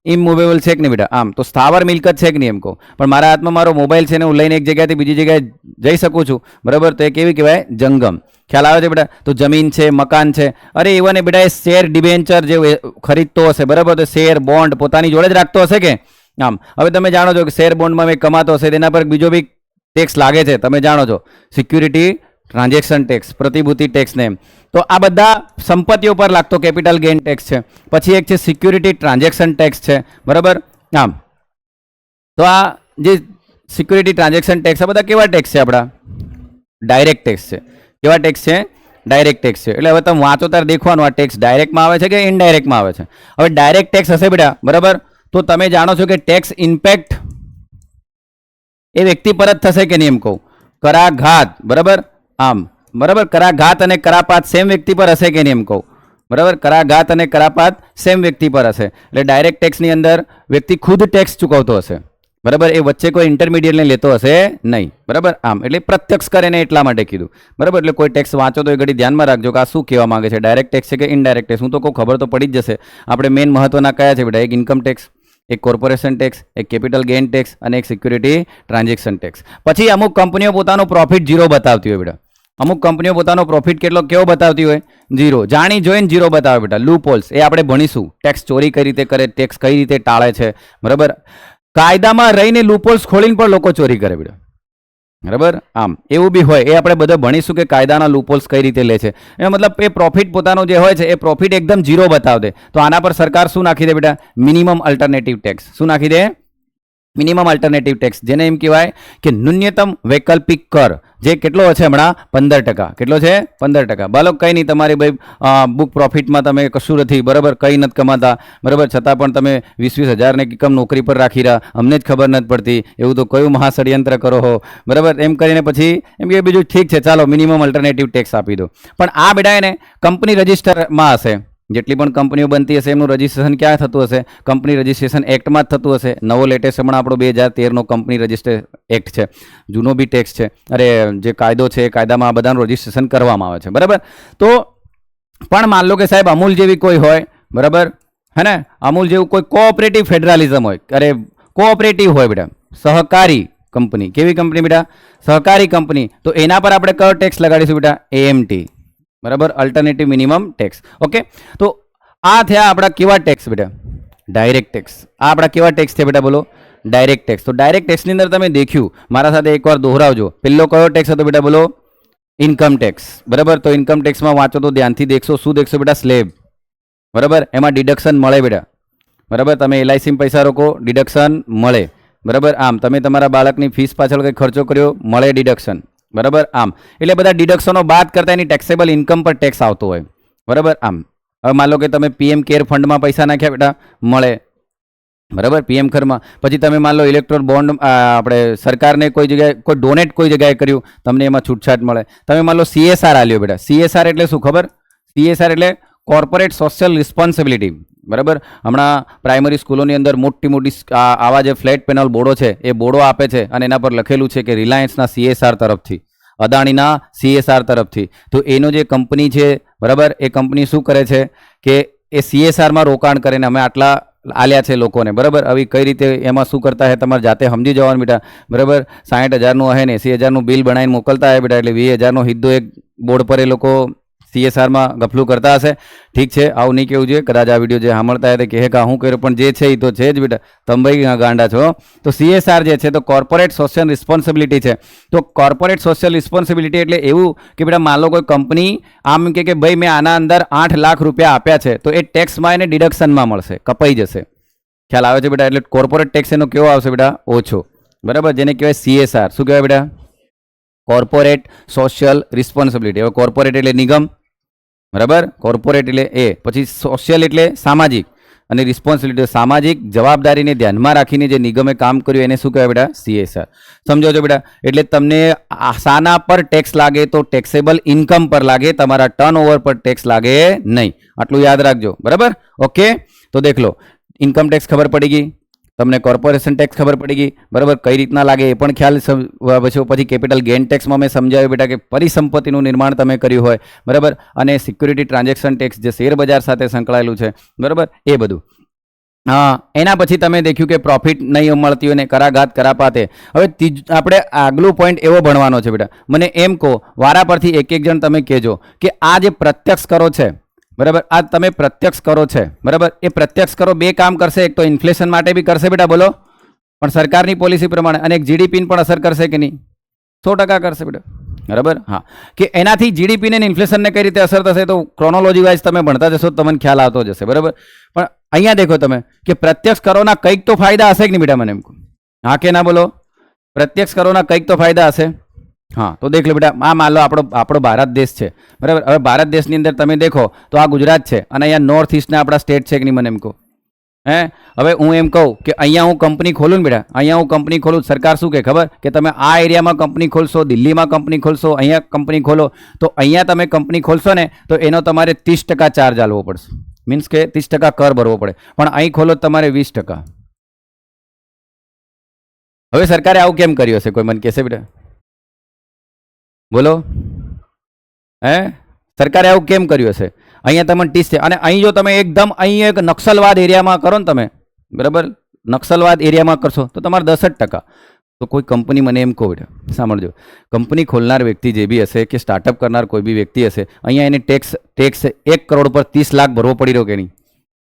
ઇમૂવેબલ છે કે નહીં બેટા? આમ. તો સ્થાવર મિલકત છે કે નહીં? એમ કહો. પણ મારા હાથમાં મારો મોબાઈલ છે ને હું લઈને એક જગ્યાએથી બીજી જગ્યાએ જઈ શકું છું. બરાબર, તો એ કેવી કહેવાય? જંગમ. ખ્યાલ આવે છે બેટા? તો જમીન છે, મકાન છે, અરે એવા ને બેટા એ શેર ડિબેન્ચર જે ખરીદતો હશે, બરાબર, તો શેર બોન્ડ પોતાની જોડે જ રાખતો હશે કે આમ. હવે તમે જાણો છો કે શેર બોન્ડમાં મેં કમાતો હશે તેના પર બીજો બી ટેક્સ લાગે છે, તમે જાણો છો, સિક્યુરિટી ટ્રાન્ઝેક્શન ટેક્સ, પ્રતિભૂતિ ટેક્સ ને એમ. તો આ બધા સંપત્તિઓ પર લાગતો કેપિટલ ગેઇન ટેક્સ છે. પછી એક છે સિક્યુરિટી ટ્રાન્ઝેક્શન ટેક્સ છે, બરાબર. આમ તો આ જે સિક્યુરિટી ટ્રાન્ઝેક્શન ટેક્સ, આ બધા કેવા ટેક્સ છે? આપણા ડાયરેક્ટ ટેક્સ છે. કેવા ટેક્સ છે? ડાયરેક્ટ ટેક્સ છે. એટલે હવે તમે વાંચો ત્યારે દેખવાનું આ ટેક્સ ડાયરેક્ટમાં આવે છે કે ઇનડાયરેક્ટમાં આવે છે. હવે ડાયરેક્ટ ટેક્સ હશે બેટા, બરાબર, તો તમે જાણો છો કે ટેક્સ ઇમ્પેક્ટ એ વ્યક્તિ પર જ થશે કે નહીં એમ કહું. કરાઘાત, બરાબર, આમ બરાબર, કરાઘાત અને કરાપાત સેમ વ્યક્તિ પર હશે કે નહીં એમ કહું, બરાબર. કરાઘાત અને કરાપાત સેમ વ્યક્તિ પર હશે. એટલે ડાયરેક્ટ ટેક્સની અંદર વ્યક્તિ ખુદ ટેક્સ ચૂકવતો હશે, બરાબર. એ વચ્ચે કોઈ ઇન્ટરમીડિયેટને લેતો હશે નહીં, બરાબર. આમ એટલે પ્રત્યક્ષ કરે ને એટલા માટે કીધું, બરાબર. એટલે કોઈ ટેક્સ વાંચો તો એ ઘડી ધ્યાનમાં રાખજો કે આ શું કહેવા માંગે છે, ડાયરેક્ટ ટેક્સ છે કે ઇનડાયરેક્ટ ટેક્સ. હું તો કોઈ ખબર તો પડી જ જશે. આપણે મેઇન મહત્વના કયા છે બેટા? એક ઇન્કમ ટેક્સ, એક કોર્પોરેશન ટેક્સ, એક કેપિટલ ગેઇન ટેક્સ અને એક સિક્યુરિટી ટ્રાન્ઝેક્શન ટેક્સ. પછી અમુક કંપનીઓ પોતાનો પ્રોફિટ ઝીરો બતાવતી હોય બેટા. અમુક કંપનીઓ પોતાનો પ્રોફિટ કેવો બતાવતી હોય? ઝીરો. જાણી જોઈને ઝીરો બતાવે બેટા. લૂપ હોલ્સ એ આપણે ભણીશું. ટેક્સ ચોરી કઈ રીતે કરે, ટેક્સ કઈ રીતે ટાળે છે, બરાબર. કાયદામાં રહીને લૂપ હોલ્સ ખોલીને પણ લોકો ચોરી કરે બેટા, બરાબર. આમ એવું બી હોય, એ આપણે બધા ભણીશું કે કાયદાના લૂપ હોલ્સ કઈ રીતે લે છે. એ મતલબ એ પ્રોફિટ પોતાનો જે હોય છે એ પ્રોફિટ એકદમ ઝીરો બતાવી દે. તો આના પર સરકાર શું નાખી દે બેટા? Minimum alternative tax. શું નાખી દે? મિનિમમ અલ્ટરનેટિવ ટેક્સ, જેને એમ કહેવાય કે ન્યૂનતમ વૈકલ્પિક કર, જે કેટલો છે હમણાં? 15%. કેટલો છે? 15%. બાળક કંઈ નહીં, તમારી ભાઈ બુક પ્રોફિટમાં તમે કશું નથી, બરાબર, કંઈ નથી કમાતા, બરાબર, છતાં પણ તમે 20-20 હજારને કેમ નોકરી પર રાખી રહ્યા, અમને જ ખબર નથી પડતી, એવું તો કયું મહાષડયંત્ર કરો હો, બરાબર. એમ કરીને પછી એમ કે બીજું ઠીક છે, ચાલો મિનિમમ અલ્ટરનેટિવ ટેક્સ આપી દો. પણ આ બેટા એને કંપની રજિસ્ટરમાં હશે. જેટલી પણ કંપનીઓ બનતી હશે એમનું રજિસ્ટ્રેશન ક્યાં થતું હશે? કંપની રજિસ્ટ્રેશન એક્ટમાં જ થતું હશે. નવો લેટેસ્ટ હમણાં આપણો 2013નો કંપની રજિસ્ટર એક્ટ છે. જૂનો બી ટેક્સ છે, અરે જે કાયદો છે એ કાયદામાં આ બધાનું રજિસ્ટ્રેશન કરવામાં આવે છે, બરાબર. તો પણ માન લો કે સાહેબ અમૂલ જેવી કોઈ હોય, બરાબર, હે ને, અમૂલ જેવું કોઈ કોઓપરેટિવ ફેડરલિઝમ હોય, અરે કોઓપરેટિવ હોય બેટા, સહકારી કંપની. કેવી કંપની બેટા? સહકારી કંપની. તો એના પર આપણે કયો ટેક્સ લગાડીશું બેટા? એએમટી, બરાબર, અલ્ટરનેટિવ મિનિમમ ટેક્સ. ઓકે, તો આ થયા આપણા કેવા ટેક્સ બેટા? Direct tax. આ આપણા કેવા ટેક્સ છે બેટા? બોલો, ડાયરેક્ટ ટેક્સ. તો ડાયરેક્ટ ટેક્સની અંદર તમે દેખ્યું, મારા સાથે એકવાર દોહરાવજો. પહેલો કયો ટેક્સ હતો બેટા? બોલો, ઇન્કમ ટેક્સ, બરાબર. તો ઇન્કમ ટેક્સમાં વાંચો તો ધ્યાનથી દેખશો. શું દેખશો બેટા? સ્લેબ, બરાબર. એમાં ડિડક્શન મળે બેટા, બરાબર. તમે એલઆઈસીમાં પૈસા રોકો, ડિડક્શન મળે, બરાબર. આમ તમે તમારા બાળકની ફીસ પાછળ કંઈ ખર્ચો કર્યો, મળે ડિડક્શન, બરાબર. આમ એટલે બધા ડિડક્શનો બાદ કરતા એની ટેક્સેબલ ઇન્કમ પર ટેક્સ આવતો હોય, બરાબર. આમ હવે માન લો કે તમે પીએમ કેર ફંડમાં પૈસા નાખ્યા બેટા, મળે, બરાબર, પીએમ ખરમાં. પછી તમે માન લો ઇલેક્ટ્રોલ બોન્ડ આપણે સરકારને કોઈ જગ્યાએ કોઈ ડોનેટ કોઈ જગ્યાએ કર્યું, તમને એમાં છૂટછાટ મળે. તમે માન લો સીએસઆર આલ્યો બેટા. સીએસઆર એટલે શું ખબર? સીએસઆર એટલે કોર્પોરેટ સોશિયલ રિસ્પોન્સિબિલિટી, બરાબર. હમણાં પ્રાઇમરી સ્કૂલોની અંદર મોટી મોટી આવા જે ફ્લેટ પેનલ બોર્ડો છે એ બોર્ડો આપે છે અને એના પર લખેલું છે કે રિલાયન્સના સીએસઆર તરફથી, અદાણીના સીએસઆર તરફથી. તો એનો જે કંપની છે, બરાબર, એ કંપની શું કરે છે કે એ સીએસઆરમાં રોકાણ કરીને અમે આટલા આલ્યા છે લોકોને, બરાબર. હવે કઈ રીતે એમાં શું કરતા હે તમારે જાતે સમજી જવાનું બેટા, બરાબર. 60,000નું હે ને 80,000નું બિલ બનાવીને મોકલતા હે બેટા, એટલે 20,000નો હિદ્દો એક બોર્ડ પર એ લોકો સીએસઆરમાં ગફલું કરતા હશે. ઠીક છે, આવું નહીં કહેવું જોઈએ. કદાચ આ વિડીયો જે સાંભળતા હોય તો કહે કે હું કર્યું, પણ જે છે એ તો છે જ બેટા, તમે ભાઈ ગાંડા છો. તો સીએસઆર જે છે તો કોર્પોરેટ સોશિયલ રિસ્પોન્સિબિલિટી છે. તો કોર્પોરેટ સોશિયલ રિસ્પોન્સિબિલિટી એટલે એવું કે બેટા માન લો કોઈ કંપની આમ કે ભાઈ મેં આના અંદર 8 લાખ રૂપિયા આપ્યા છે, તો એ ટેક્સમાં એને ડિડક્શનમાં મળશે, કપાઈ જશે. ખ્યાલ આવે છે બેટા? એટલે કોર્પોરેટ ટેક્સ એનો કેવો આવશે બેટા? ઓછો, બરાબર. જેને કહેવાય સીએસઆર. શું કહેવાય બેટા? Corporate social responsibility. હવે કોર્પોરેટ એટલે નિગમ, બરાબર. કોર્પોરેટ એટલે એ. પછી સોશિયલ એટલે સામાજિક, અને રિસ્પોન્સિબિલિટી સામાજિક જવાબદારીને ધ્યાનમાં રાખીને જે નિગમે કામ કર્યું એને શું કહેવાય બેટા? સીએસઆર. સમજો છો બેટા? એટલે તમને શાના પર ટેક્સ લાગે? તો ટેક્સેબલ ઇન્કમ પર લાગે, તમારા ટર્નઓવર પર ટેક્સ લાગે નહીં. આટલું યાદ રાખજો, બરાબર. ઓકે, તો દેખ લો, ઇન્કમ ટેક્સ ખબર પડી ગઈ તમને, કોર્પોરેશન ટેક્સ ખબર પડી ગઈ, બરાબર. કઈ રીતના લાગે એ પણ ખ્યાલ. પછી કેપિટલ ગેઇન ટેક્સમાં મેં સમજાવ્યું બેટા કે પરિસંપત્તિનું નિર્માણ તમે કર્યું હોય, બરાબર. અને સિક્યુરિટી ટ્રાન્ઝેક્શન ટેક્સ જે શેર બજાર સાથે સંકળાયેલું છે, બરાબર, એ બધું. હા, એના પછી તમે દેખ્યું કે પ્રોફિટ નહીં મળતી હોય ને કરાઘાત કરાપાતે. હવે આપણે આગલું પોઈન્ટ એવો ભણવાનો છે બેટા, મને એમ કહો વારા પરથી એક જણ તમે કહેજો કે આ જે પ્રત્યક્ષ કરો છે, બરાબર, આ તમે પ્રત્યક્ષ કરો છે, બરાબર, એ પ્રત્યક્ષ કરો બે કામ કરશે. એક તો ઇન્ફ્લેશન માટે બી કરશે બેટા, બોલો, પણ સરકારની પોલિસી પ્રમાણે, અને એક જીડીપીને પણ અસર કરશે કે નહીં? 100% કરશે બેટા, બરાબર, હા, કે એનાથી જીડીપીને અને ઇન્ફ્લેશનને કઈ રીતે અસર થશે તો ક્રોનોલોજી વાઇઝ તમે ભણતા જશો તો તમને ખ્યાલ આવતો જશે. બરાબર, પણ અહીંયા દેખો તમે કે પ્રત્યક્ષ કરોના કંઈક તો ફાયદા હશે કે નહીં બેટા, મને એમ કહો, હા કે ના બોલો? પ્રત્યક્ષ કરોના કંઈક તો ફાયદા હશે. હા, તો દેખ લો બેટા, આ માન લો આપણો ભારત દેશ છે. બરાબર, હવે ભારત દેશની અંદર તમે દેખો તો આ ગુજરાત છે અને અહીંયા નોર્થ ઇસ્ટના આપણા સ્ટેટ છે કે નહીં, મને એમ કહો. હવે હું એમ કહું કે અહીંયા હું કંપની ખોલું ને બેટા, અહીંયા હું કંપની ખોલું, સરકાર શું કહે ખબર? કે તમે આ એરિયામાં કંપની ખોલશો, દિલ્હીમાં કંપની ખોલશો, અહીંયા કંપની ખોલો, તો અહીંયા તમે કંપની ખોલશો ને તો એનો તમારે 30% ચાર્જ આલવો પડશે. મીન્સ કે 30% કર ભરવો પડે, પણ અહીં ખોલો તમારે 20%. હવે સરકારે આવું કેમ કર્યું હશે, કોઈ મને કહેશે બેટા? બોલો, સરકારે આવું કેમ કર્યું હશે? અહીંયા તમને 30 છે અને અહીં જો તમે એકદમ અહીં એક નક્સલવાદ એરિયામાં કરો ને તમે, બરાબર, નક્સલવાદ એરિયામાં કરશો તો તમારે 10%. તો કોઈ કંપની, મને એમ કહો બેટા, સાંભળજો, કંપની ખોલનાર વ્યક્તિ જે બી હશે કે સ્ટાર્ટઅપ કરનાર કોઈ બી વ્યક્તિ હશે, અહીંયા એને ટેક્સ 1 કરોડ પર 30 લાખ ભરવો પડી રહ્યો કે નહીં?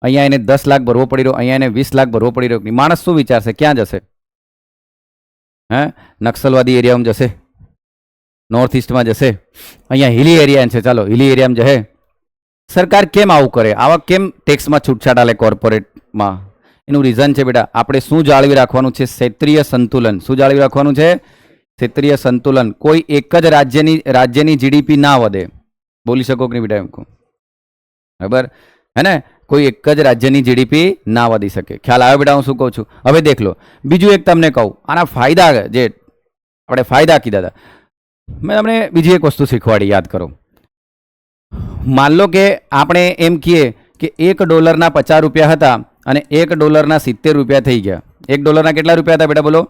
અહીંયા એને 10 લાખ ભરવો પડી રહ્યો, અહીંયા એને 20 લાખ ભરવો પડી રહ્યો કે નહીં? માણસ શું વિચારશે? ક્યાં જશે? નક્સલવાદી એરિયામાં જશે, નોર્થ ઇસ્ટમાં જશે, અહીંયા હિલી એરિયા છે, ચાલો હિલી એરિયામાં જશે. સરકાર કેમ આવું કરે? આવા કેમ ટેક્સમાં છૂટછાટ આલે કોર્પોરેટમાં? એનું રીઝન છે બેટા, આપણે શું જાળવી રાખવાનું છે? ક્ષેત્રીય સંતુલન. શું જાળવી રાખવાનું છે? ક્ષેત્રીય સંતુલન. કોઈ એક જ રાજ્યની જીડીપી ના વધે. બોલી શકો કે નહીં બેટા, એમ કહું, બરાબર હે ને? કોઈ એક જ રાજ્યની જીડીપી ના વધી શકે. ખ્યાલ આવે બેટા હું શું કહું છું? હવે દેખ લો, બીજું એક તમને કહું, આના ફાયદા, જે આપણે ફાયદા કીધા હતા, મેં તમને બીજી એક વસ્તુ શીખવાડી, યાદ કરો. માન લો કે આપણે એમ કહીએ કે $1 50 રૂપિયા હતા અને $1 70 રૂપિયા થઈ ગયા. $1 કેટલા રૂપિયા હતા બેટા, બોલો?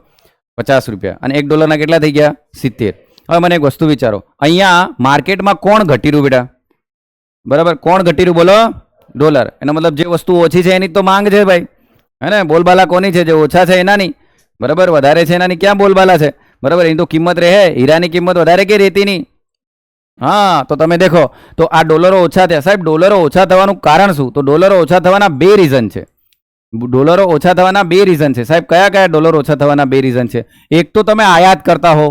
50 રૂપિયા. અને $1 કેટલા થઈ ગયા? 70. હવે મને એક વસ્તુ વિચારો, અહીંયા માર્કેટમાં કોણ ઘટી રહ્યું બેટા? બરાબર, કોણ ઘટી રહ્યું બોલો? ડોલર. એનો મતલબ જે વસ્તુ ઓછી છે એની તો માંગ છે ભાઈ, હે ને? બોલબાલા કોની છે? જે ઓછા છે એનાની. બરાબર, વધારે છે એનાની ક્યાં બોલબાલા છે? બરાબર, એની તો કિંમત રહે, હીરાની કિંમત વધારે કે રહેતી નહીં? હા, તો તમે દેખો તો આ ડોલરો ઓછા થયા. સાહેબ, ડોલરો ઓછા થવાનું કારણ શું? તો ડોલરો ઓછા થવાના 2 રીઝન છે. ડોલરો ઓછા થવાના 2 રીઝન છે. સાહેબ, કયા કયા ડોલર ઓછા થવાના 2 રીઝન છે? એક તો તમે આયાત કરતા હો,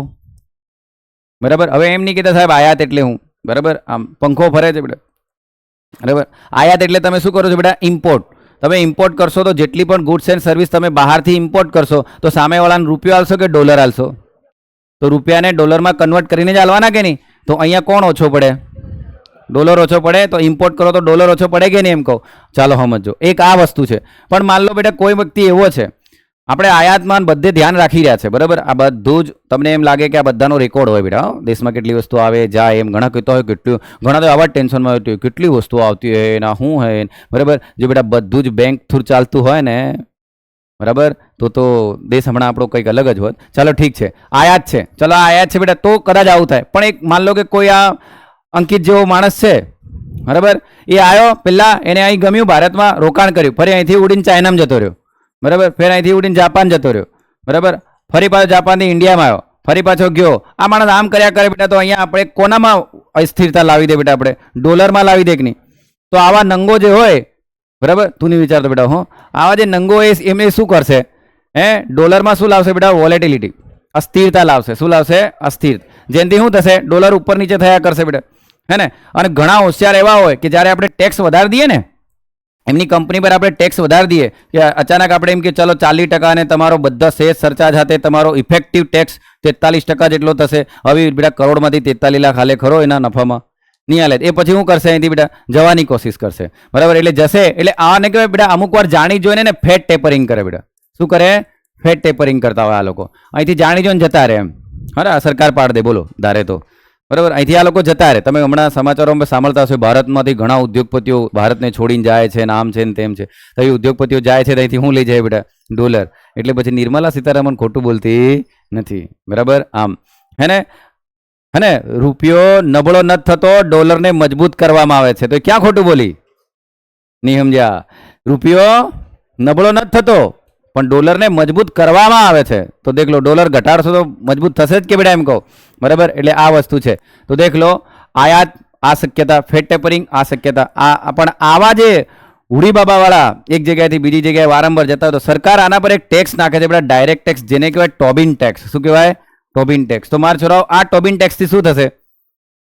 બરાબર. હવે એમ નહીં કહેતા સાહેબ આયાત એટલે હું, બરાબર, આમ પંખો ફરે છે બેટા, બરાબર. આયાત એટલે તમે શું કરો છો બેટા? ઇમ્પોર્ટ. તમે ઇમ્પોર્ટ કરશો તો જેટલી પણ ગુડ્સ એન્ડ સર્વિસ તમે બહારથી ઇમ્પોર્ટ કરશો તો સામેવાળાને રૂપિયો આલશો કે ડોલર આલશો? તો રૂપિયાને ડોલરમાં કન્વર્ટ કરીને જ આલવાના કે નહીં? તો અહીંયા કોણ ઓછો પડે? ડોલર ઓછો પડે. તો ઇમ્પોર્ટ કરો તો ડોલર ઓછો પડે કે નહીં, એમ કહું? ચાલો સમજો, એક આ વસ્તુ છે. પણ માન લો બેટા કોઈ વ્યક્તિ એવો છે, આપણે આયાતમાન બધે ધ્યાન રાખી રહ્યા છે, બરાબર. આ બધું જ તમને એમ લાગે કે આ બધાનો રેકોર્ડ હોય બેટા, દેશમાં કેટલી વસ્તુ આવે જાય, એમ ઘણા કહેતા હોય કેટલું, ઘણા તો આવા જ ટેન્શનમાં હોય કેટલી વસ્તુઓ આવતી હોય એના શું હોય, બરાબર. જો બેટા બધું જ બેંક થ્રુ ચાલતું હોય ને, બરાબર, તો દેશ હમણાં આપણો કંઈક અલગ જ હોત. ચાલો ઠીક છે, આયાત છે, ચાલો આયાત છે બેટા, તો કદાચ આવું થાય. પણ એક માન લો કે કોઈ આ અંકિત જેવો માણસ છે, બરાબર, એ આવ્યો, પહેલાં એને અહીં ગમ્યું, ભારતમાં રોકાણ કર્યું, ફરી અહીંથી ઉડીને ચાઇનામાં જતો રહ્યો, બરાબર, ફરી અહીંથી ઉડીને જાપાન જતો રહ્યો, બરાબર, ફરી પાછો જાપાનથી ઇન્ડિયામાં આવ્યો, ફરી પાછો ગયો. આ માણસ આમ કર્યા કરે બેટા, તો અહીંયા આપણે કોનામાં અસ્થિરતા લાવી દે બેટા? આપણે ડોલરમાં લાવી દે કે નહીં? તો આવા નંગો જે હોય, બરાબર, તું નહીં વિચારતો બેટા, હો, આવા જે નંગો હોય એમને શું કરશે? ડોલરમાં શું લાવશે બેટા? વોલેટિલિટી, અસ્થિરતા લાવશે. શું લાવશે? અસ્થિર. જેનાથી શું થશે? ડોલર ઉપર નીચે થયા કરશે બેટા, હે ને? અને ઘણા હોશિયાર એવા હોય કે જ્યારે આપણે ટેક્સ વધારી દઈએ ને, એમની કંપની પર આપણે ટેક્સ વધારી દઈએ કે અચાનક આપણે એમ કે ચલો 40% અને તમારો બધા સેસ સરચાર્જ સાથે તમારો ઇફેક્ટિવ ટેક્સ 43% જેટલો થશે. હવે બેટા કરોડમાંથી 43 લાખ હાલે ખરો એના નફામાં? નહીં હાલે. એ પછી શું કરશે? અહીંથી બેટા જવાની કોશિશ કરશે, બરાબર. એટલે જશે, એટલે આને કહેવાય બેટા અમુક વાર જાણી જોઈને ને ફેટ ટેપરિંગ કરે બેટા. શું કરે? ફેટ ટેપરિંગ કરતા હોય આ લોકો. અહીંથી જાણી જોઈને જતા રહે, એમ. હા, સરકાર પાડ દે, બોલો, ધારે તો, બરાબર. અહીંથી આ લોકો જતા રહે. તમે હમણાં સમાચારોમાં સાંભળતા હશો, ભારતમાંથી ઘણા ઉદ્યોગપતિઓ ભારતને છોડીને જાય છે, ને આમ છે ને તેમ છે. તો એ ઉદ્યોગપતિઓ જાય છે, ત્યાંથી શું લઈ જાય બેટા? ડોલર. એટલે પછી નિર્મલા સીતારામન ખોટું બોલતી નથી, બરાબર. આમ હે ને, રૂપિયો નબળો નથી થતો, ડોલરને મજબૂત કરવામાં આવે છે. તો ક્યાં ખોટું બોલી? નહીં સમજ્યા? રૂપિયો નબળો નથી થતો, પણ ડોલરને મજબૂત કરવામાં આવે છે. તો દેખ લો, ડોલર ઘટાડશો તો મજબૂત થશે જ કે બેટા, એમ કહો, બરાબર. એટલે આ વસ્તુ છે. તો દેખ લો, આયાત આ શક્યતા, ફેટ ટેપરિંગ આ શક્યતા. આ પણ આવા જે હુડી બાબાવાળા એક જગ્યાએથી બીજી જગ્યાએ વારંવાર જતા હોય તો સરકાર આના પર એક ટેક્સ નાખે છે બેટા, ડાયરેક્ટ ટેક્સ, જેને કહેવાય ટોબિન ટેક્સ. શું કહેવાય? ટોબિન ટેક્સ. તો મારા છોરાઓ આ ટોબિન ટેક્સથી શું થશે?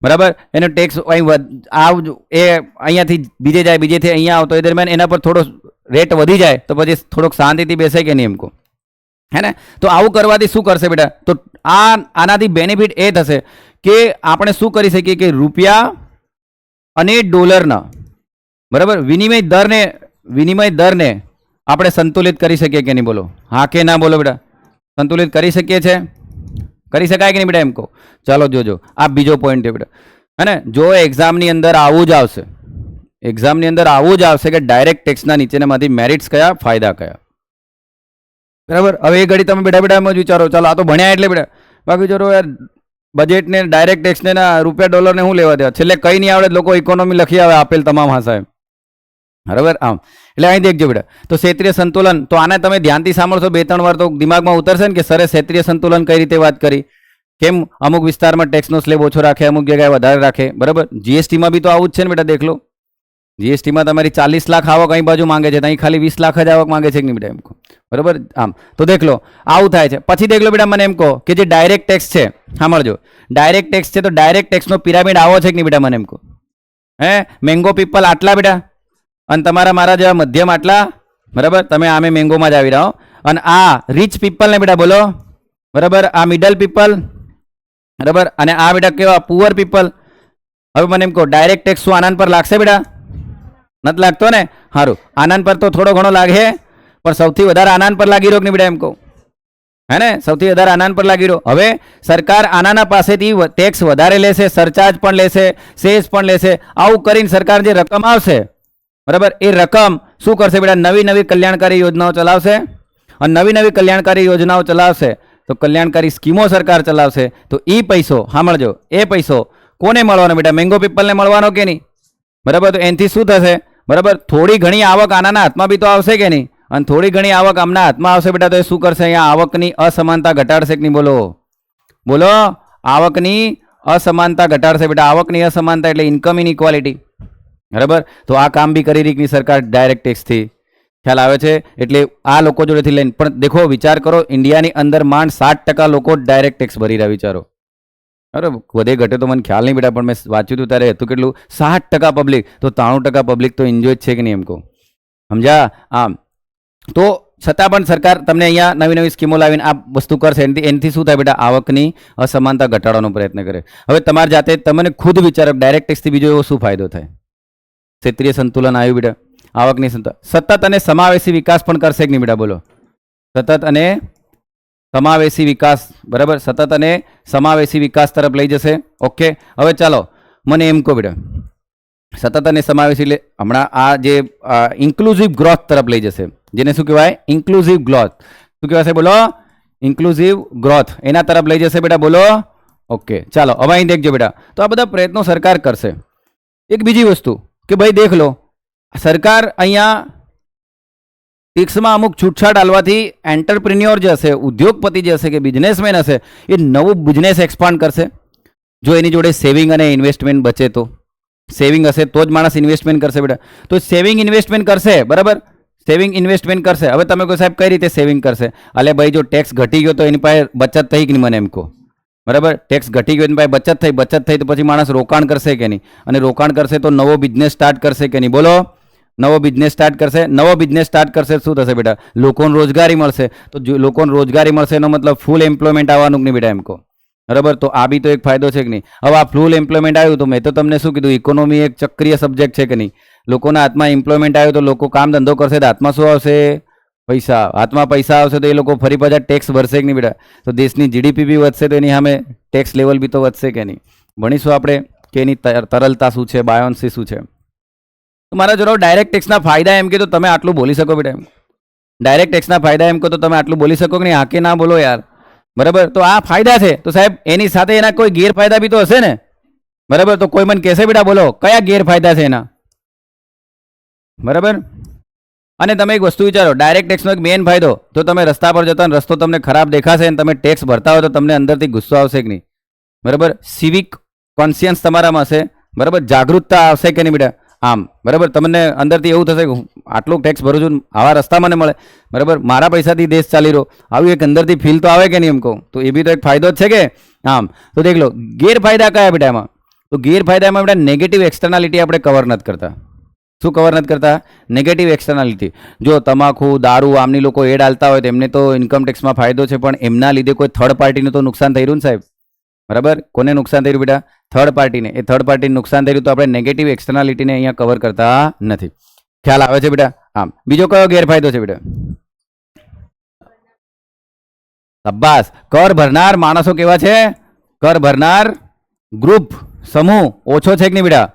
બરાબર, એનો ટેક્સ એ અહીંયાથી બીજે જાય, બીજેથી અહીંયા આવતો એ દરમિયાન એના પર થોડો રેટ વધી જાય તો પછી થોડોક શાંતિથી બેસે કે નહીં એમ કહો, હે ને? તો આવું કરવાથી શું કરશે બેટા? તો આનાથી બેનિફિટ એ થશે કે આપણે શું કરી શકીએ કે રૂપિયા અને ડોલરના બરાબર વિનિમય દરને આપણે સંતુલિત કરી શકીએ કે નહીં? બોલો હા કે ના? બોલો બેટા, સંતુલિત કરી શકીએ છે? કરી શકાય કે નહીં બેટા એમ કહો? ચાલો જોજો, આ બીજો પોઈન્ટ છે બેટા, હે ને? જો એક્ઝામની અંદર આવું જ આવશે, એક્ઝામની અંદર આવું જ આવશે કે ડાયરેક્ટ ટેક્સના નીચેનામાંથી મેરિટ્સ કયા, ફાયદા કયા, બરાબર? હવે એ ઘડી તમે બેટા એમ જ વિચારો, ચાલો આ તો ભણ્યા એટલે બેટા, બાકી ચાલો યાર બજેટને ડાયરેક્ટ ટેક્સને ના રૂપિયા ડોલરને શું લેવા દેવા? છેલ્લે કંઈ નહીં આવડે લોકો ઇકોનોમી લખી આવે આપેલ તમામ ભાષાએ, બરાબર? આમ એટલે અહીં દેખજો બેટા, તો ક્ષેત્રીય સંતુલન, તો આને તમે ધ્યાનથી સાંભળશો 2-3 વાર તો દિમાગમાં ઉતરશે ને કે સરે ક્ષેત્રીય સંતુલન કઈ રીતે વાત કરી, કેમ અમુક વિસ્તારમાં ટેક્સનો સ્લેબ ઓછો રાખે, અમુક જગ્યાએ વધારે રાખે, બરાબર? જીએસટીમાં બી તો આવું જ છે ને બેટા, દેખ લો. જીએસટીમાં તમારી 40 લાખ આવક અહીં બાજુ માંગે છે, ત્યાં ખાલી 20 લાખ જ આવક માંગે છે કે નહીં બેટા એમ કહો, બરાબર? આમ તો દેખ લો આવું થાય છે. પછી દેખ લો બેટા મને એમ કહો કે જે ડાયરેક્ટ ટેક્સ છે, સાંભળજો, ડાયરેક્ટ ટેક્સ છે તો ડાયરેક્ટ ટેક્સનો પિરામિડ આવો છે કે નહીં બેટા? મને એમ કહો, હે? મેંગો પીપલ આટલા બેટા, અને તમારા મારા જેવા મધ્યમ આટલા, બરાબર? તમે આમે મેંગોમાં જ આવી રહ્યો, અને આ રીચ પીપલને બેટા બોલો, બરાબર? આ મિડલ પીપલ, બરાબર? અને આ બેટા કેવા, પુઅર પીપલ. હવે મને એમ કહો ડાયરેક્ટ ટેક્સ શું આનંદ પર લાગશે બેટા? નથી લાગતો ને? સારું, આનંદ પર તો થોડો ઘણો લાગે, પણ સૌથી વધારે આનંદ પર લાગી રહ્યો કે નહીં બેટા એમ કહું, હે ને? સૌથી વધારે આનંદ પર લાગી રહ્યો. હવે સરકાર આનાના પાસેથી ટેક્સ વધારે લેશે, સરચાર્જ પણ લેશે, સેસ પણ લેશે. આવું કરીને સરકાર જે રકમ આવશે, બરાબર, એ રકમ શું કરશે બેટા? નવી નવી કલ્યાણકારી યોજનાઓ ચલાવશે, અને નવી નવી કલ્યાણકારી યોજનાઓ ચલાવશે તો કલ્યાણકારી સ્કીમો સરકાર ચલાવશે, તો એ પૈસો, સાંભળજો, એ પૈસો કોને મળવાનો બેટા? મેંગો પીપલને મળવાનો કે નહીં? બરાબર? તો એનાથી શું થશે? બરાબર, થોડી ઘણી આવક આનાના હાથમાં બી તો આવશે કે નહીં? અને થોડી ઘણી આવક આમના હાથમાં આવશે બેટા, તો એ શું કરશે? અહીંયા આવકની અસમાનતા ઘટાડશે કે નહીં? બોલો બોલો, આવકની અસમાનતા ઘટાડશે બેટા. આવકની અસમાનતા એટલે ઇન્કમ ઇનઇક્વાલિટી, બરાબર? તો આ કામ બી કરી રહી સરકાર ડાયરેક્ટ ટેક્સથી, ખ્યાલ આવે છે? એટલે આ લોકો જોડેથી લઈને પણ દેખો, વિચાર કરો, ઇન્ડિયાની અંદર માંડ 60% લોકો ડાયરેક્ટ ટેક્સ ભરી રહ્યા, વિચારો. બરાબર, વધે ઘટે તો મને ખ્યાલ નહીં બેટા, પણ મેં વાંચ્યું હતું ત્યારે હતું કેટલું, 60% પબ્લિક, તો 93% પબ્લિક તો એન્જોય જ છે કે નહીં એમ કહું, સમજ્યા? આમ તો છતાં પણ સરકાર તમને અહીંયા નવી નવી સ્કીમો લાવીને આ વસ્તુ કરશે, એનાથી શું થાય બેટા? આવકની અસમાનતા ઘટાડવાનો પ્રયત્ન કરે. હવે તમારી જાતે તમને ખુદ વિચારો, ડાયરેક્ટ ટેક્સથી બીજો એવો શું ફાયદો થાય? ક્ષેત્રીય સંતુલન આવ્યું બેટા, આવકની સતત અને સમાવેશી વિકાસ પણ કરશે કે નહીં બેટા? બોલો, સતત અને સમાવેશી વિકાસ, બરાબર? સતત અને સમાવેશી વિકાસ તરફ લઈ જશે. ઓકે, હવે ચાલો મને એમ કહો બેટા, સતત અને સમાવેશી એટલે હમણાં આ જે ઇન્ક્લુઝિવ ગ્રોથ તરફ લઈ જશે, જેને શું કહેવાય? Inclusive growth. શું કહેવાશે? બોલો, ઇન્ક્લુઝિવ ગ્રોથ, એના તરફ લઈ જશે બેટા. બોલો, ઓકે, ચાલો હવે અહીં દેખજો બેટા, તો આ બધા પ્રયત્નો સરકાર કરશે. એક બીજી વસ્તુ કે ભાઈ દેખ લો, સરકાર અહીંયા ટેક્સમાં અમુક છૂટછાટ આલવાથી એન્ટરપ્રિન્યોર જે હશે, ઉદ્યોગપતિ જે હશે કે બિઝનેસમેન હશે, એ નવું બિઝનેસ એક્સપાન્ડ કરશે. જો એની જોડે સેવિંગ અને ઇન્વેસ્ટમેન્ટ બચે તો, સેવિંગ હશે તો જ માણસ ઇન્વેસ્ટમેન્ટ કરશે બેટા. તો સેવિંગ ઇન્વેસ્ટમેન્ટ કરશે, બરાબર? સેવિંગ ઇન્વેસ્ટમેન્ટ કરશે. હવે તમે કહો સાહેબ કઈ રીતે સેવિંગ કરશે? અલે ભાઈ, જો ટેક્સ ઘટી ગયો તો એની પાસે બચત થઈ કે નહીં? મને એમ કહો, બરાબર? ટેક્સ ઘટી ગયો એની પાસે બચત થઈ તો પછી માણસ રોકાણ કરશે કે નહીં? અને રોકાણ કરશે તો નવો બિઝનેસ સ્ટાર્ટ કરશે કે નહીં? બોલો, નવો બિઝનેસ સ્ટાર્ટ કરશે. નવો બિઝનેસ સ્ટાર્ટ કરશે શું થશે બેટા? લોકોને રોજગારી મળશે. તો લોકોને રોજગારી મળશે એનો મતલબ ફૂલ એમ્પ્લોયમેન્ટ આવવાનું કે નહીં બેટા એમ કહો, બરાબર? તો આ બી તો એક ફાયદો છે કે નહીં? હવે આ ફૂલ એમ્પ્લોયમેન્ટ આવ્યું તો મેં તો તમને શું કીધું, ઇકોનોમી એક ચક્રીય સબ્જેક્ટ છે કે નહીં? લોકોના હાથમાં એમ્પ્લોયમેન્ટ આવ્યું તો લોકો કામ ધંધો કરશે, તો હાથમાં શું આવશે? પૈસા. હાથમાં પૈસા આવશે તો એ લોકો ફરી પાછા ટેક્સ ભરશે કે નહીં બેટા? તો દેશની જીડીપી બી વધશે, તો એની સામે ટેક્સ લેવલ બી તો વધશે કે નહીં? ભણીશું આપણે કે એની તરલતા શું છે, બાયોન્સી શું છે. તો મારા જોડો ડાયરેક્ટ ટેક્સના ફાયદા એમ કે તો તમે આટલું બોલી શકો બેટા? એમ ડાયરેક્ટ ટેક્સના ફાયદા એમ કહો તો તમે આટલું બોલી શકો કે નહીં? હા કે ના બોલો યાર, બરાબર? તો આ ફાયદા છે, તો સાહેબ એની સાથે એના કોઈ ગેરફાયદા બી તો હશે ને, બરાબર? તો કોઈ મને કહેશે બેટા, બોલો કયા ગેરફાયદા છે એના, બરાબર? અને તમે એક વસ્તુ વિચારો, ડાયરેક્ટ ટેક્સનો એક મેઇન ફાયદો, તો તમે રસ્તા પર જતા રસ્તો તમને ખરાબ દેખાશે અને તમે ટેક્સ ભરતા હોય તો તમને અંદરથી ગુસ્સો આવશે કે નહીં? બરાબર? સિવિક કોન્શિયન્સ તમારામાં હશે, બરાબર? જાગૃતતા આવશે કે નહીં બેટા? આમ બરાબર તમને અંદરથી એવું થશે કે હું આટલું ટેક્સ ભરું છું આવા રસ્તા મને મળે બરાબર મારા પૈસાથી દેશ ચાલી રહ્યો આવું એક અંદરથી ફીલ તો આવે કે નહીં એમ કહું તો એ બી તો એક ફાયદો જ છે કે આમ તો દેખ લો ગેરફાયદા કયા બેટા એમાં તો ગેરફાયદામાં બેટા નેગેટિવ એક્સટર્નાલિટી આપણે કવર નથી કરતા શું કવર નથી કરતા નેગેટિવ એક્સટર્નાલિટી જો તમાકુ દારૂ આમની લોકો એડ આલતા હોય તો એમને તો ઇન્કમ ટેક્સમાં ફાયદો છે પણ એમના લીધે કોઈ થર્ડ પાર્ટીનું તો નુકસાન થઈ રહ્યું ને સાહેબ બરાબર કોને નુકસાન થઈ રહ્યું બેટા થર્ડ પાર્ટીને એ થર્ડ પાર્ટીને નુકસાન થઈ રહ્યું તો આપણે નેગેટિવ એક્સટર્નાલિટીને અહીંયા કવર કરતા નથી ખ્યાલ આવે છે બેટા આમ બીજો કયો ગેરફાયદો છે બેટા શાબાશ કર ભરનાર માણસો કેવા છે કર ભરનાર ગ્રુપ સમૂહ ઓછો છે કે નહીં બેટા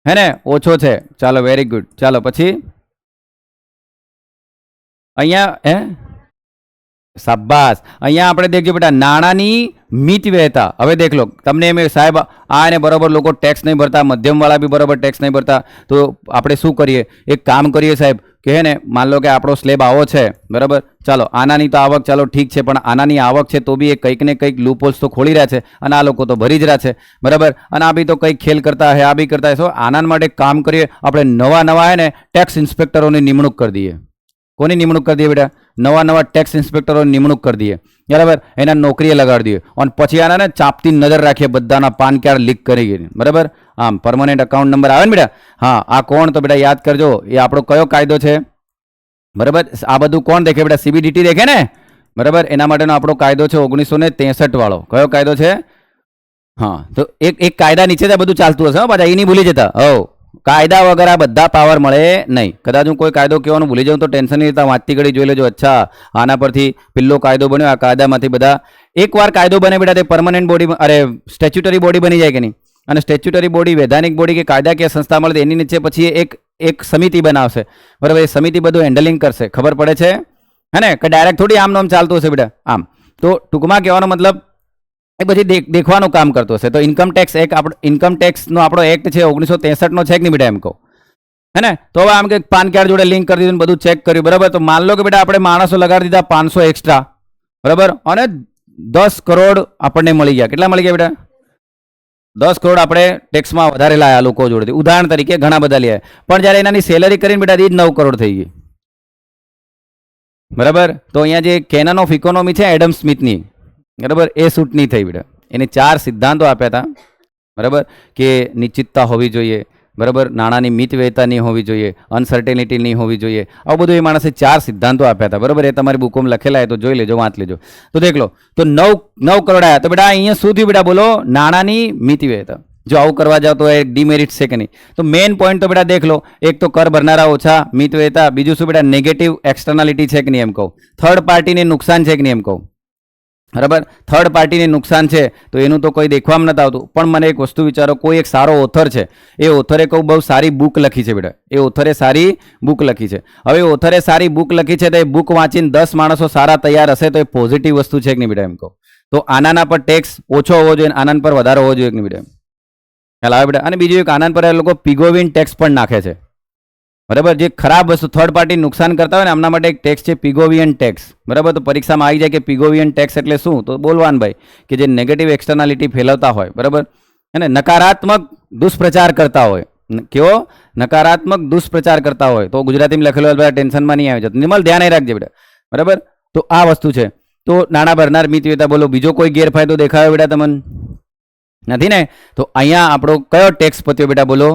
હે ને ઓછો છે ચાલો વેરી ગુડ ચાલો પછી અહીંયા હે શાબાશ અહીંયા આપણે દેખજો બેટા નાણાંની મિત વહેતા હવે દેખ લો તમને એમ સાહેબ આ એને બરાબર લોકો ટેક્સ નહીં ભરતા મધ્યમવાળા બી બરાબર ટેક્સ નહીં ભરતા તો આપણે શું કરીએ એક કામ કરીએ સાહેબ કે હે ને માન લો કે આપણો સ્લેબ આવો છે બરાબર ચાલો આનાની તો આવક ચાલો ઠીક છે પણ આનાની આવક છે તો બી એ કંઈક ને કંઈક લૂપહોલ્સ તો ખોલી રહ્યા છે અને આ લોકો તો ભરી જ રહ્યા છે બરાબર અને આ બી તો કંઈક ખેલ કરતા હે આ બી કરતા હે આના માટે કામ કરીએ આપણે નવા હે ને ટેક્સ ઇન્સ્પેક્ટરોની નિમણૂક કરી દઈએ કોની નિમણૂક કરી દઈએ બેટા નવા ટેક્સ ઇન્સ્પેક્ટરોની નિમણૂક કરી દઈએ બરાબર એના નોકરીએ લગાડી દઈએ અને પછી આના ને ચાપતી નજર રાખીએ બધાના પાન કાર્ડ લીક કરી ગઈ બરાબર આમ પરમનન્ટ અકાઉન્ટ નંબર આવે ને બેટા હા આ કોણ તો બેટા યાદ કરજો એ આપણો કયો કાયદો છે બરાબર આ બધું કોણ દેખે બેટા સીબીડીટી દેખે ને બરાબર એના માટેનો આપણો કાયદો છે 1963 વાળો કયો કાયદો છે હા તો એક કાયદા નીચે જ બધું ચાલતું હશે પાછા એ નહીં ભૂલી જતા હો કાયદા વગર આ બધા પાવર મળે નહીં કદાચ હું કોઈ કાયદો કહેવાનું ભૂલી જાઉં તો ટેન્શન નહીં લેતા વાંચતી ઘડી જોઈ લેજો અચ્છા આના પરથી પેલો કાયદો બન્યો આ કાયદામાંથી બધા એકવાર કાયદો બને બેટા તે પરમનન્ટ બોડી અરે સ્ટેચ્યુટરી બોડી બની જાય કે નહીં અને સ્ટેચ્યુટરી બોડી વૈધાનિક બોડી કે કાયદાકીય સંસ્થા મળે એની નીચે પછી એક સમિતિ બનાવશે બરાબર એ સમિતિ બધું હેન્ડલિંગ કરશે ખબર પડે છે હે ને કે ડાયરેક્ટ થોડી આમ નામ ચાલતું હશે બેટા આમ તો ટૂંકમાં કહેવાનો મતલબ એ પછી દેખવાનું કામ કરતો હશે તો ઇન્કમ ટેક્સનો આપણો એક્ટ છે 1963નો છે કે નહીં બેટા એમ કહું હે ને તો હવે આમ કે પાન કાર્ડ જોડે લિંક કરી દીધું બધું ચેક કર્યું બરાબર તો માન લો કે બેટા આપણે માણસો લગાડી દીધા 500 એક્સ્ટ્રા બરાબર અને 10 કરોડ આપણને મળી ગયા કેટલા મળી ગયા બેટા 10 કરોડ આપણે ટેક્સમાં વધારે લાયા લોકો જોડેથી ઉદાહરણ તરીકે ઘણા બધા લે પણ જ્યારે એનાની સેલરી કરીને બેટા એ જ 9 કરોડ થઈ ગઈ બરાબર તો અહીંયા જે કેનન ઓફ ઇકોનોમી છે એડમ સ્મિથની બરાબર એ સૂટ નહીં થઈ બેટા એને 4 સિદ્ધાંતો આપ્યા હતા બરાબર કે નિશ્ચિતતા હોવી જોઈએ બરાબર નાણાંની મિત વહેતા નહીં હોવી જોઈએ અનસર્ટેનિટી નહીં હોવી જોઈએ આવું બધું એ માણસે 4 સિદ્ધાંતો આપ્યા હતા બરાબર એ તમારી બુકોમાં લખેલા તો જોઈ લેજો વાંચ લેજો તો દેખ લો તો 9 કરોડ આવ્યા તો બેટા અહીંયા શું થયું બેટા બોલો નાણાંની મિત વહેતા જો આવું કરવા જાવ તો એક ડિમેરિટ છે કે નહીં તો મેઇન પોઈન્ટ તો બેટા દેખ લો એક તો કર ભરનારા ઓછા મિત વહેતા બીજું શું બેટા નેગેટિવ એક્સટર્નાલિટી છે કે નહીં એમ કહું થર્ડ પાર્ટીને નુકસાન છે કે નહીં એમ કહું બરાબર થર્ડ પાર્ટીને નુકસાન છે તો એનું તો કોઈ દેખવામાં નથી આવતું પણ મને એક વસ્તુ વિચારો કોઈ એક સારો ઓથર છે એ ઓથરે કહું બહુ સારી બુક લખી છે બેટા એ ઓથરે સારી બુક લખી છે હવે ઓથરે સારી બુક લખી છે તો એ બુક વાંચીને 10 માણસો સારા તૈયાર હશે તો એ પોઝિટિવ વસ્તુ છે કે નહીં બેટા એમ કહું તો આનાના પર ટેક્સ ઓછો હોવો જોઈએ આનંદ પર વધારે હોવો જોઈએ કે નહીં બેટા ખ્યાલ આવે બેટા અને બીજું એક આનંદ પર એ લોકો પિગોવિન ટેક્સ પણ નાખે છે બરાબર જે ખરાબ વસ્તુ થર્ડ પાર્ટી નુકસાન કરતા હોય ને એમના માટે એક ટેક્સ છે પિગોવિયન ટેક્સ બરાબર તો પરીક્ષામાં આવી જાય કે પિગોવિયન ટેક્સ એટલે શું તો બોલવાનું ભાઈ કે જે નેગેટિવ એક્સટર્નાલિટી ફેલાવતા હોય બરાબર અને નકારાત્મક દુષ્પ્રચાર કરતા હોય કેવો નકારાત્મક દુષ્પ્રચાર કરતા હોય તો ગુજરાતીમાં લખેલો હોય ટેન્શનમાં નહીં આવી જતું નિર્મલ ધ્યાન રાખજે બેટા બરાબર તો આ વસ્તુ છે તો નાણાં ભરનાર મિત વહેતા બોલો બીજો કોઈ ગેરફાયદો દેખાયો બેટા તમને નથી ને તો અહીંયા આપણો કયો ટેક્સ પત્યો બેટા બોલો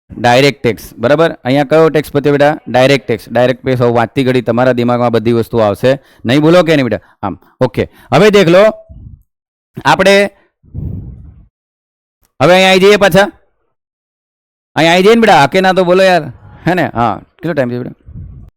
ડાયરેક્ટ ટેક્સ બરાબર અહીંયા કયો ટેક્સ પત્યો બેટા ડાયરેક્ટ ટેક્સ વાંચતી ઘડી તમારા દિમાગમાં બધી વસ્તુ આવશે નહીં બોલો કે નહીં બેટા આમ ઓકે હવે દેખ લો આપણે હવે અહીંયા આવી જઈએ પાછા અહીંયા આવી જઈએ ને બેટા આકે ના તો બોલો યાર હે ને હા કેટલો ટાઈમ છે બેટા